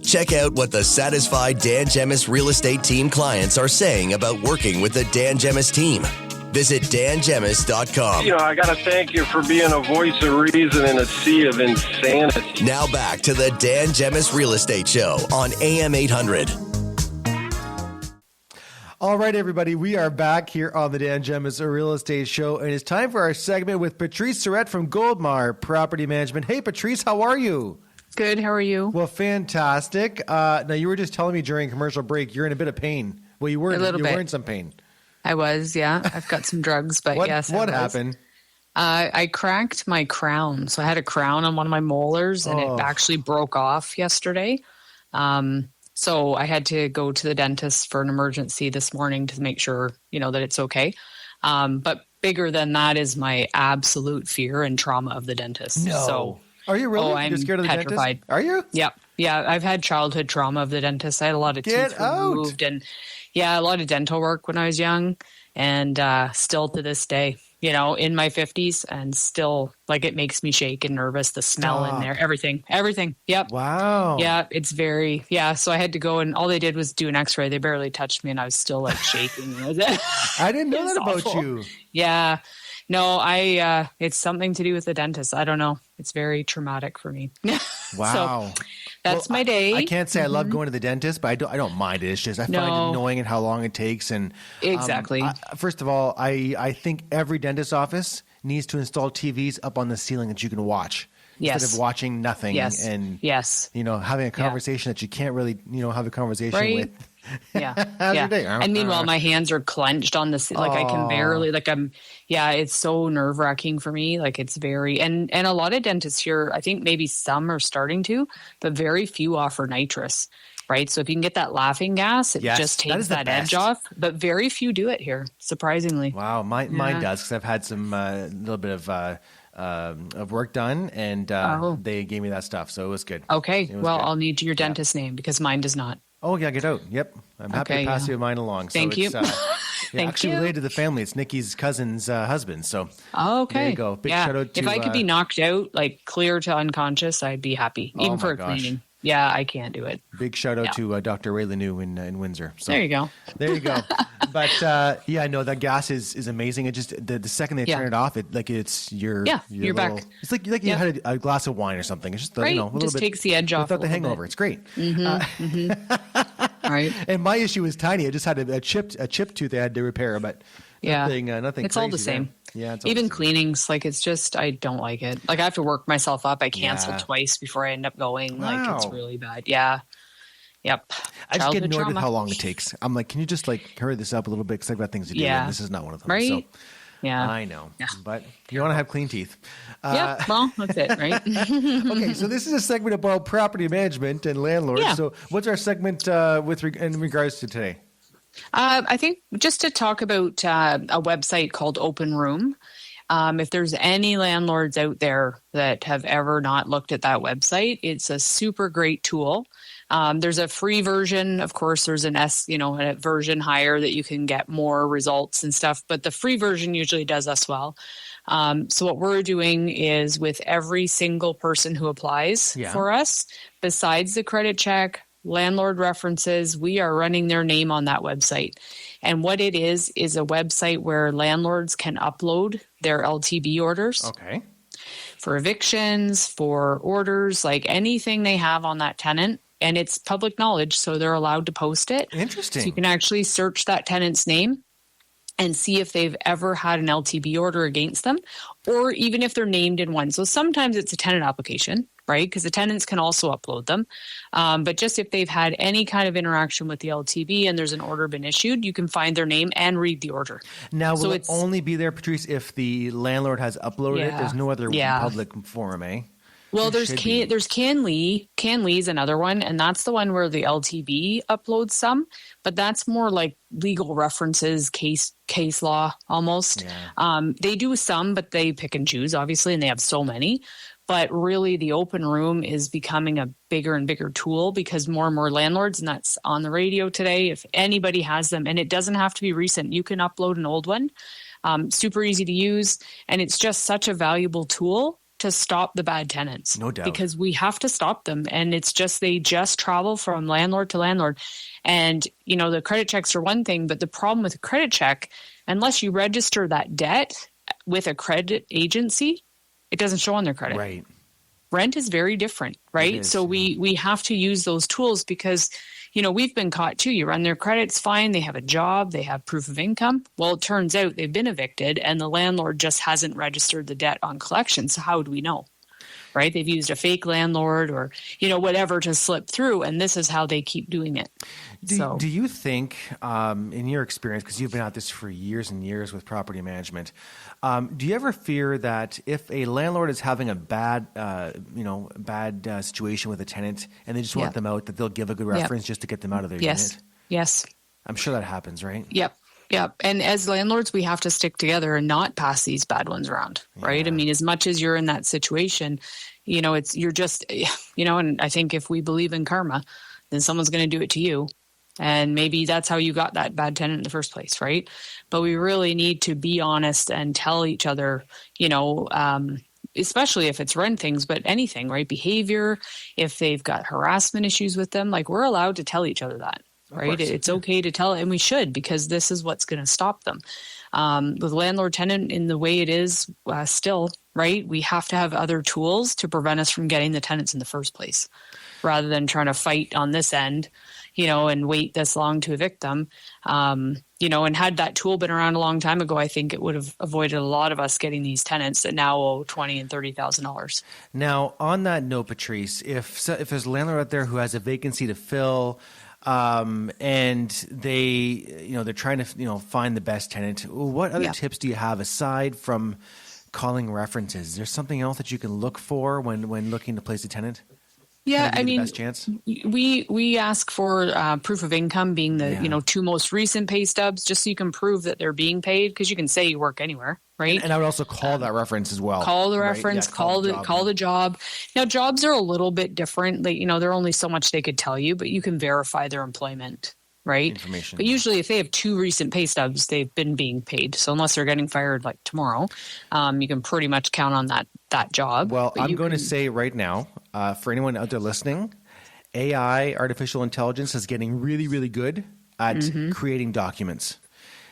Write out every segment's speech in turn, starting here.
Check out what the satisfied Dan Gemus real estate team clients are saying about working with the Dan Gemus team. Visit dangemus.com. I got to thank you for being a voice of reason in a sea of insanity. Now back to the Dan Gemus Real Estate Show on AM800. All right, everybody, we are back here on the Dan Gemus Real Estate Show, and it's time for our segment with Patrice Surette from Goldmar Property Management. Hey, Patrice, how are you? Good. How are you? Well, fantastic. Now, you were just telling me during commercial break you're in a bit of pain. Well, you were in some pain. I was, yeah. I've got some drugs, but yes. What happened? I cracked my crown. So I had a crown on one of my molars, and it actually broke off yesterday. So I had to go to the dentist for an emergency this morning to make sure, that it's okay. But bigger than that is my absolute fear and trauma of the dentist. No. So, are you really? I'm You're scared of the petrified. dentist? Are you? Yeah. Yeah. I've had childhood trauma of the dentist. I had a lot of teeth removed and a lot of dental work when I was young, and still to this day, in my 50s, and still it makes me shake and nervous. The smell in there, everything. Yep. Wow. Yeah. It's very, so I had to go, and all they did was do an x-ray. They barely touched me, and I was still shaking. I didn't know that about you. Yeah. No, it's something to do with the dentist. I don't know. It's very traumatic for me. Wow. So that's my day. I can't say I love going to the dentist, but I don't mind it. It's just I find it annoying and how long it takes. And exactly. First of all, I think every dentist office needs to install TVs up on the ceiling that you can watch. Yes. Instead of watching nothing. Yes. And having a conversation that you can't really have a conversation with. Yeah. How's your day? And meanwhile, my hands are clenched on the I can barely it's so nerve wracking for me. It's very, and a lot of dentists here, I think maybe some are starting to, but very few offer nitrous, right? So if you can get that laughing gas, it just takes that edge off, but very few do it here, surprisingly. Wow. Mine does, because I've had some, little bit of work done, and they gave me that stuff. So it was good. Okay. Well, good. I'll need your dentist's name, because mine does not. Oh, yeah, get out. Yep. I'm happy to pass you mine along. Thank you. Actually related to the family. It's Nikki's cousin's husband. So okay. There you go. Big shout out to... If I could be knocked out, clear to unconscious, I'd be happy. Even for a cleaning. Yeah, I can't do it. Big shout out to Dr. Ray Lanou in Windsor. So, there you go. There you go. But that gas is amazing. It just the second they turn it off, it's you're little, back. It's like you had a glass of wine or something. It's just a little just bit, takes the edge off without the hangover. It's great. Right. And my issue was tiny. I just had a chip tooth I had to repair, but nothing. It's crazy, all the same. Yeah, it's even cleanings, it's just, I don't like it. I have to work myself up. I cancel twice before I end up going. Wow. It's really bad. Yeah. Yep. I just get annoyed with how long it takes. I'm like, can you just hurry this up a little bit, because I've got things to do, and this is not one of them. Right? So, yeah. I know. Yeah. But you want to have clean teeth. Yeah, well, that's it, right? Okay, so this is a segment about property management and landlords. Yeah. So what's our segment in regards to today? I think just to talk about a website called OpenRoom. If there's any landlords out there that have ever not looked at that website, it's a super great tool. There's a free version. Of course, there's a version higher that you can get more results and stuff, but the free version usually does us well. So what we're doing is, with every single person who applies for us, besides the credit check, landlord references, we are running their name on that website. And what it is a website where landlords can upload their LTB orders. Okay. For evictions, for orders, anything they have on that tenant. And it's public knowledge, so they're allowed to post it. Interesting. So you can actually search that tenant's name and see if they've ever had an LTB order against them, or even if they're named in one. So sometimes it's a tenant application, right? Because the tenants can also upload them. But just if they've had any kind of interaction with the LTB and there's an order been issued, you can find their name and read the order. Now, will it only be there, Patrice, if the landlord has uploaded it? There's no other public forum, eh? Well, there's Canly. Canly is another one, and that's the one where the LTB uploads some, but that's more like legal references, case law almost. Yeah. They do some, but they pick and choose, obviously, and they have so many. But really, the open room is becoming a bigger and bigger tool, because more and more landlords, and that's on the radio today, if anybody has them, and it doesn't have to be recent. You can upload an old one. Super easy to use, and it's just such a valuable tool to stop the bad tenants. No doubt. Because we have to stop them. And it's just, they just travel from landlord to landlord. And, the credit checks are one thing, but the problem with a credit check, unless you register that debt with a credit agency, it doesn't show on their credit. Right. Rent is very different, right? So we have to use those tools because, we've been caught too. You run their credits fine. They have a job. They have proof of income. Well, it turns out they've been evicted and the landlord just hasn't registered the debt on collection. So how do we know? Right? They've used a fake landlord or, whatever to slip through. And this is how they keep doing it. Do you think, in your experience, because you've been at this for years and years with property management, do you ever fear that if a landlord is having a bad situation with a tenant and they just want them out, that they'll give a good reference just to get them out of their unit? Yes. I'm sure that happens, right? Yep. And as landlords, we have to stick together and not pass these bad ones around, right? I mean, as much as you're in that situation, you're just, and I think if we believe in karma, then someone's going to do it to you. And maybe that's how you got that bad tenant in the first place, right? But we really need to be honest and tell each other, especially if it's rent things, but anything, right? Behavior, if they've got harassment issues with them, like we're allowed to tell each other that, right? It's okay to tell, and we should, because this is what's going to stop them. With landlord tenant in the way it is still, right? We have to have other tools to prevent us from getting the tenants in the first place, rather than trying to fight on this end, and wait this long to evict them. And had that tool been around a long time ago, I think it would have avoided a lot of us getting these tenants that now owe $20,000 and $30,000. Now, on that note, Patrice, if there's a landlord out there who has a vacancy to fill, and they're trying to find the best tenant, what other tips do you have aside from calling references? Is there something else that you can look for when looking to place a tenant? Yeah, I mean, best chance? we ask for proof of income, being the 2 most recent pay stubs, just so you can prove that they're being paid, because you can say you work anywhere, right? And I would also call that reference as well. Call the reference, call the job. Now, jobs are a little bit different. Like, there are only so much they could tell you, but you can verify their employment, right? Information. But usually, if they have 2 recent pay stubs, they've been being paid. So unless they're getting fired like tomorrow, you can pretty much count on that job. Well, I'm going to say right now, for anyone out there listening, AI, artificial intelligence, is getting really, really good at creating documents.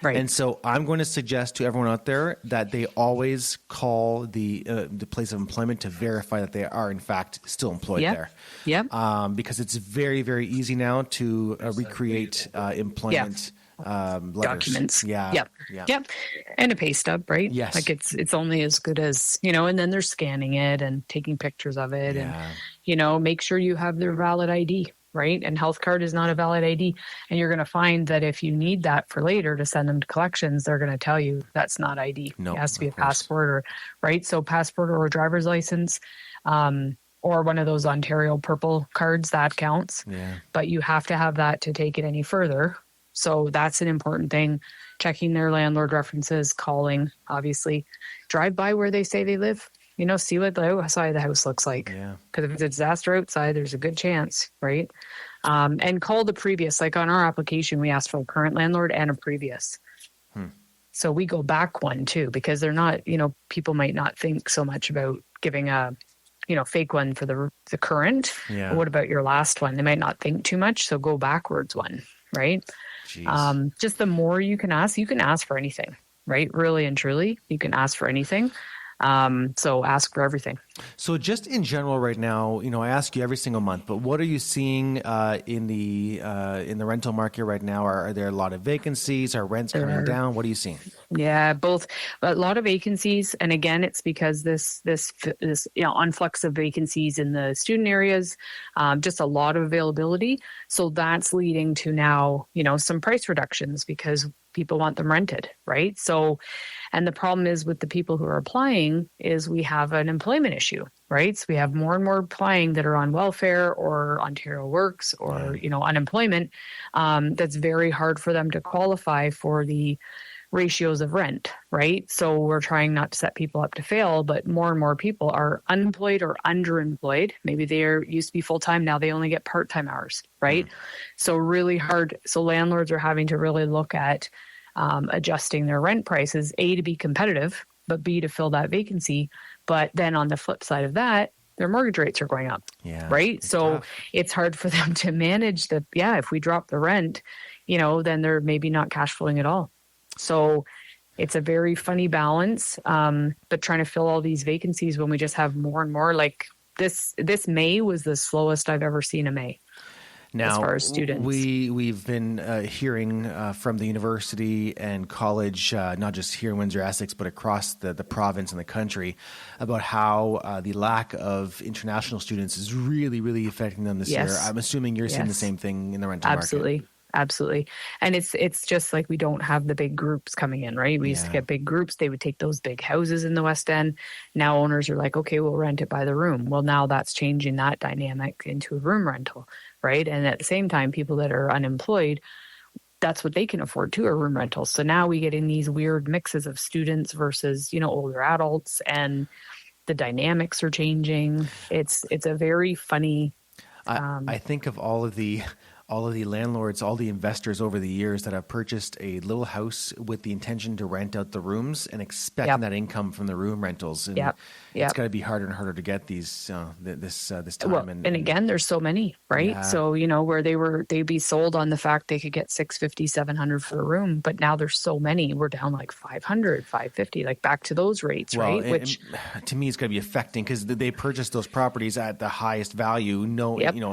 Right. And so I'm going to suggest to everyone out there that they always call the place of employment to verify that they are, in fact, still employed there. Yep. Because it's very, very easy now to recreate employment letters. Documents. Yep. And a pay stub, right? Yes. Like it's only as good as, and then they're scanning it and taking pictures of it and, make sure you have their valid ID. Right? And health card is not a valid ID. And you're going to find that if you need that for later to send them to collections, they're going to tell you that's not ID. No, it has to be a passport right? So passport or a driver's license, or one of those Ontario purple cards, that counts. Yeah. But you have to have that to take it any further. So that's an important thing. Checking their landlord references, calling, obviously. Drive by where they say they live. See what the outside of the house looks like. Because if it's a disaster outside, there's a good chance, right? And call the previous. Like on our application, we asked for a current landlord and a previous. So we go back one too, because they're not, people might not think so much about giving a, fake one for the current. Yeah. But what about your last one? They might not think too much. So go backwards one, right? Just the more you can ask for anything, right? Really and truly, you can ask for anything. So ask for everything. So just in general right now, I ask you every single month, but what are you seeing in the rental market right now? Are there a lot of vacancies? Are rents coming down? What are you seeing? Yeah, both. A lot of vacancies. And again, it's because this influx of vacancies in the student areas, just a lot of availability. So that's leading to now, some price reductions because people want them rented, right? So, and the problem is with the people who are applying is we have an employment issue, right? So we have more and more applying that are on welfare or Ontario Works or, unemployment. That's very hard for them to qualify for the ratios of rent, right? So we're trying not to set people up to fail, but more and more people are unemployed or underemployed. Maybe they used to be full-time, now they only get part-time hours, right? So really hard. So landlords are having to really look at adjusting their rent prices, A, to be competitive, but B, to fill that vacancy. But then on the flip side of that, their mortgage rates are going up. Yeah, right. So tough. It's hard for them to manage if we drop the rent, then they're maybe not cash flowing at all. So it's a very funny balance. But trying to fill all these vacancies when we just have more and more, like this May was the slowest I've ever seen a May. Now, as far as students, we've been hearing from the university and college, not just here in Windsor, Essex, but across the province and the country, about how the lack of international students is really, really affecting them this year. I'm assuming you're seeing the same thing in the rental market. Absolutely. And it's just like we don't have the big groups coming in, right? We used to get big groups. They would take those big houses in the West End. Now owners are like, okay, we'll rent it by the room. Well, now that's changing that dynamic into a room rental, right? And at the same time, people that are unemployed, that's what they can afford too, are room rentals. So now we get in these weird mixes of students versus, older adults, and the dynamics are changing. It's a very funny. I think of all of the landlords, all the investors over the years that have purchased a little house with the intention to rent out the rooms and expecting that income from the room rentals. And it's got to be harder and harder to get these this time. Well, and again, there's so many, right? Yeah. So, where they'd be sold on the fact they could get $650, $700 for a room, but now there's so many, we're down like $500, $550, like back to those rates, right? Which to me is going to be affecting, because they purchased those properties at the highest value,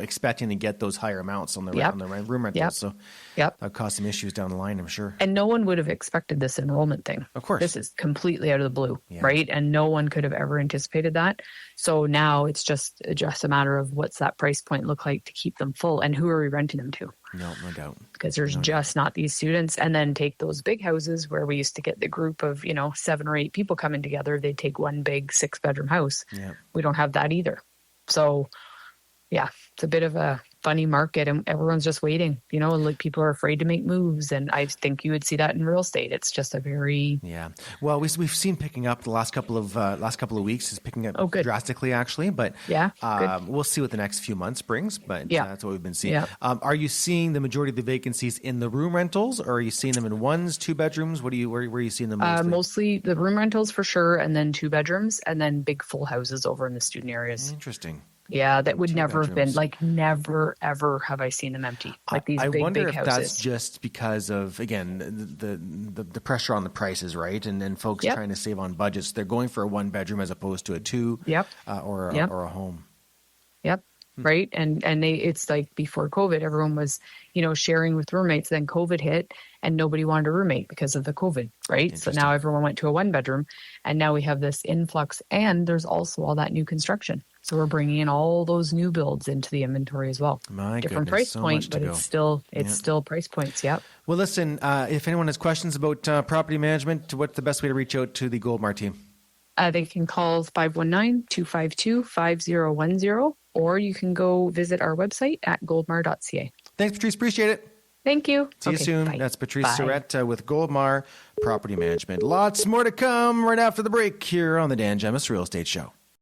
expecting to get those higher amounts on the room rentals. So that'll cause some issues down the line, I'm sure. And no one would have expected this enrollment thing. Of course. This is completely out of the blue, right? And no one could have ever anticipated that. So now it's just a matter of what's that price point look like to keep them full, and who are we renting them to? No doubt. Because there's just not these students. And then take those big houses where we used to get the group of, 7 or 8 people coming together. They'd take one big 6-bedroom house. Yeah. We don't have that either. So it's a bit of a funny market, and everyone's just waiting. Like people are afraid to make moves, and I think you would see that in real estate. It's just a very Well, we've seen picking up the last couple of weeks is picking up drastically, actually. But we'll see what the next few months brings. But that's what we've been seeing. Are you seeing the majority of the vacancies in the room rentals, or are you seeing them in 1s, 2 bedrooms? Where are you seeing them mostly? Mostly the room rentals for sure, and then 2 bedrooms, and then big full houses over in the student areas. Interesting. Yeah, that would never have been, like, never, ever have I seen them empty. Like these big houses. I wonder if that's just because of, again, the pressure on the prices, right? And folks trying to save on budgets. They're going for a 1-bedroom as opposed to a 2 or a home. Yep. Right. And it's like before COVID, everyone was, sharing with roommates. Then COVID hit and nobody wanted a roommate because of the COVID. Right. So now everyone went to a 1-bedroom, and now we have this influx, and there's also all that new construction. So we're bringing in all those new builds into the inventory as well. Different price point, but it's still price points. Yep. Well, listen, if anyone has questions about property management, what's the best way to reach out to the Goldmar team? They can call 519-252-5010, or you can go visit our website at goldmar.ca. Thanks, Patrice. Appreciate it. Thank you. See you soon. Bye. That's Patrice Surette with Goldmar Property Management. Lots more to come right after the break here on the Dan Gemus Real Estate Show.